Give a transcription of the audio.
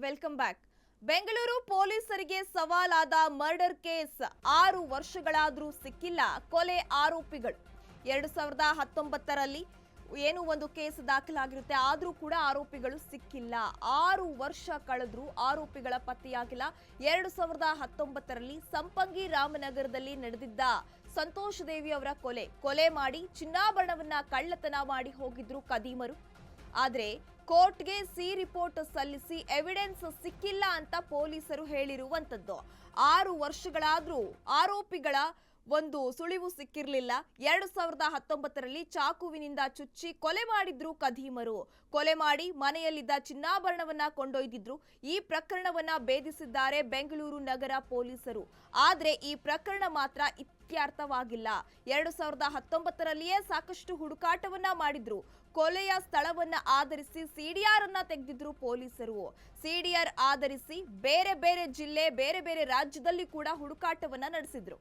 Welcome back. Bengaluru ಪೊಲೀಸರಿಗೆ ಸವಾಲಾದ murder case 6 ವರ್ಷಗಳಾದರೂ ಸಿಕ್ಕಿಲ್ಲ ಕೊಲೆ ಆರೋಪಿಗಳು. 2019ರಲ್ಲಿ ಏನು ಒಂದು ಕೇಸ್ ದಾಖಲಾಗಿರುತ್ತೆ, ಆದರೂ ಕೂಡ ಆರೋಪಿಗಳು ಸಿಕ್ಕಿಲ್ಲ. 6 ವರ್ಷ ಕಳೆದ್ರೂ ಆರೋಪಿಗಳ ಪತ್ತೆಯಾಗಿಲ್ಲ. 2019ರಲ್ಲಿ ಸಂಪಂಗಿ ರಾಮನಗರದಲ್ಲಿ ನಡೆದಿದ್ದ ಸಂತೋಷ್ ದೇವಿ ಅವರ ಕೊಲೆ ಮಾಡಿ ಚಿನ್ನಾಭರಣವನ್ನ ಕಳ್ಳತನ ಮಾಡಿ ಹೋಗಿದ್ರು ಕದೀಮರು. ಆದ್ರೆ ಕೋರ್ಟ್ಗೆ ಸಿ ರಿಪೋರ್ಟ್ ಸಲ್ಲಿಸಿ ಎವಿಡೆನ್ಸ್ ಸಿಕ್ಕಿಲ್ಲ ಅಂತ ಪೊಲೀಸರು ಹೇಳಿರುವಂತದ್ದು. 6 ವರ್ಷಗಳಾದ್ರೂ ಆರೋಪಿಗಳ ಒಂದು ಸುಳಿವು ಸಿಕ್ಕಿರಲಿಲ್ಲ. 2019ರಲ್ಲಿ ಚಾಕುವಿನಿಂದ ಚುಚ್ಚಿ ಕೊಲೆ ಮಾಡಿದ್ರು ಕದೀಮರು. ಕೊಲೆ ಮಾಡಿ ಮನೆಯಲ್ಲಿದ್ದ ಚಿನ್ನಾಭರಣವನ್ನ ಕೊಂಡೊಯ್ದಿದ್ರು. ಈ ಪ್ರಕರಣವನ್ನ ಭೇದಿಸಿದ್ದಾರೆ ಬೆಂಗಳೂರು ನಗರ ಪೊಲೀಸರು. ಆದ್ರೆ ಈ ಪ್ರಕರಣ ಮಾತ್ರ ಇತ್ಯರ್ಥವಾಗಿಲ್ಲ. 2019ರಲ್ಲಿಯೇ ಸಾಕಷ್ಟು ಹುಡುಕಾಟವನ್ನ ಮಾಡಿದ್ರು. ಕೊಲೆಯ ಸ್ಥಳವನ್ನ ಆಧರಿಸಿ ಸಿಡಿಆರ್ ಅನ್ನ ತೆಗೆದಿದ್ರು ಪೊಲೀಸರು. ಸಿಡಿಆರ್ ಆಧರಿಸಿ ಬೇರೆ ಬೇರೆ ಜಿಲ್ಲೆ, ಬೇರೆ ಬೇರೆ ರಾಜ್ಯದಲ್ಲಿ ಕೂಡ ಹುಡುಕಾಟವನ್ನ ನಡೆಸಿದ್ರು.